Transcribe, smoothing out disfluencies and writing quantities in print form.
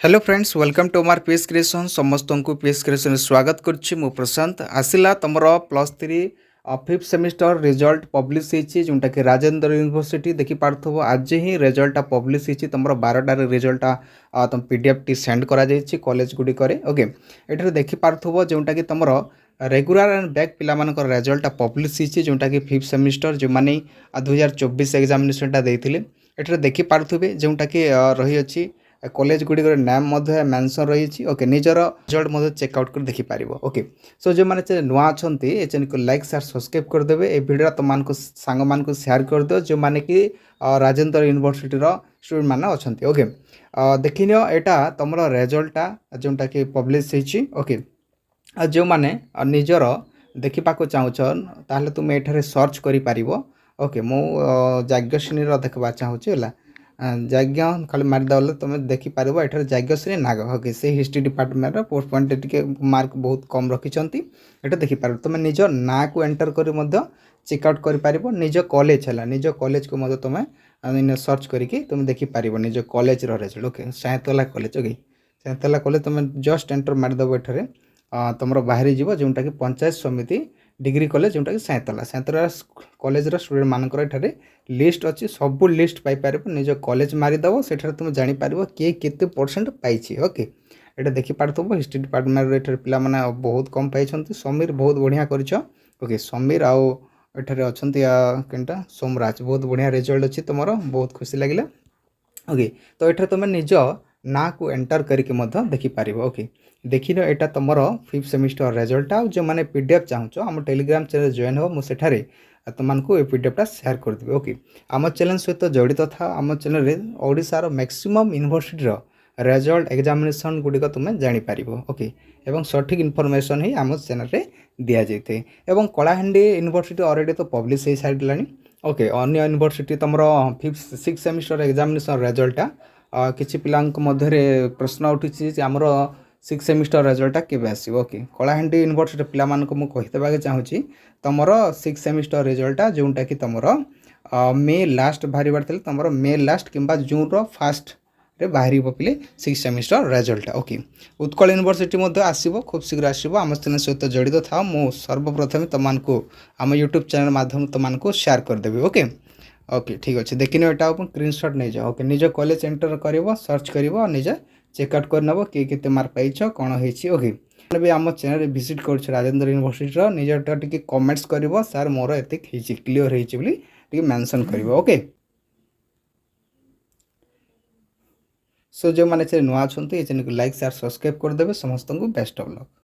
Hello friends welcome to मार PS creation समस्त को पीएस क्रिएशन स्वागत करुच्ची मु प्रशांत आसिला तुमर +3 फिफ्थ सेमिस्टर रिजल्ट पब्लिश होती जोटा कि राजेंद्र यूनिवर्सिटी देखी पार्थव आज ही रिजल्ट पब्लिश होती तुम 12टार रिजल्ट तुम पीडीएफ टी सेंड करा कॉलेज गुड़िक ओके ये देखी पार्थव जोटा कि तुम रेगुलर एंड बैक पिला रिजल्ट पब्लिश होती जोटा कि फिफ्थ सेमिस्टर जो मैंने 2024 एग्जामिनेशन देते ये देखी पार्थ्वे जोटा कि रही अच्छी कॉलेज गुड़िक नाम मेंशन रही ओके निजर रिजल्ट चेकआउट कर देखिपार ओके सो जो मैंने नुआ अच्छा ये चैनल को लाइक शेयर सब्सक्राइब करदे ये भिडियो तुम सांग मान शेयर करदे जो मैंने कि राजेंद्र यूनिवर्सिटी स्टूडेंट मैंने अच्छा ओके देखि नियो एटा तुम रिजल्टा जोटा कि पब्लिश होती ओके जो मैंने निजर देखा चाहूँ तुम ये सर्च कर ओके मु जाज्ञश्रेणी देखा चाहूँगा जाज्ञ खाली मारिदेले तुम देखिपार ये जाज्ञश्री नाग ओके से हिस्ट्री डिपार्टमेंट पोस्ट पॉइंट टे मार्क बहुत कम रखिंट ये देखिपार तुम निज ना को एंटर कर चेकआउट कर निज कॉलेज है निज कॉलेज को तुम सर्च करके तुम देखिपार निज कॉलेज रिजल्ट ओके सायतला कॉलेज ओके सायतला कॉलेज तुम जस्ट एंटर मारिदेव ये तुम बाहरी जीव जोटा कि पंचायत समिति डिग्री कॉलेज जोटा कि सायतला कॉलेज स्टूडेंट मानकर ये लिस्ट अच्छी सब लिस्ट पाइपर निज कॉलेज मारिदेव से तुम जापर किए केते परसेंट पाई ओके ये देखिपार हिस्ट्री डिपार्टमेंट ये पिला बहुत कम पाई समीर बहुत बढ़िया कर ओके समीर आउ ये अच्छा सोमराज बहुत बढ़िया रिजल्ट अच्छी तुम बहुत खुशी लगे ओके तो ये तुम निज ना को एंटर करके देखिपार ओके देखिन यहाँ तुम फिफ्थ सेमिस्टर रिजल्ट जो मैंने पीडीएफ चाहूँ आम टेलीग्राम चैनल जॉइन हो मुझे तुमको ये पीडीएफटा शेयर करदेवी ओके आम चैनल सहित जड़ित था आम चैनल ओडिशार मैक्सिमम यूनिवर्सिटी रिजल्ट एग्जामिनेशन गुड़िक तुम जापर ओके एवं सठिक इनफॉरमेशन ही आम चैनल दि जाए एवं कलाहांडी यूनिवर्सिटी ऑलरेडी तो पब्लिश हो सारी ओके अन्य यूनिवर्सिटी तुम फिफ्थ सिक्स सेमिस्टर एग्जामिनेशन रिजल्टा किसी पिला प्रश्न उठी आमर सिक्स सेमिस्टर रिजल्टा केवे आसो ओके कलाहांडी यूनिवर्सिटी पिला कहीदेवाक चाहूँगी तुम सिक्स सेमिस्टर रिजल्टा जोटा कि तुम मे लास्ट बाहर तुम मे लास्ट कि जून फास्ट रे बाहर पिले six semester result okay Utkal university आसो खूब शीघ्र आसो आम चैनल सहित जड़ित था मु सर्वप्रथम तुमको आम यूट्यूब चैनल माध्यम तुमको शेयर करदेवी ओके ओके ठीक अच्छे देखिन यहाँ स्क्रीनशॉट नहीं जाओ ओके निज कॉलेज एंटर कर सर्च कर निजे चेकआउट कर नब किए मार्क पाइछ कौन होके भी आम चैनल विजिट कर राजेंद्र यूनिवर्सिटी निजटा टी कमेंट्स कर सार मोर एत क्लीयर होती मेंशन कर ओके सो जो मैंने नुआ अच्छा ये चैनल को लाइक शेयर सब्सक्राइब करदे समस्त को बेस्ट ऑफ लक।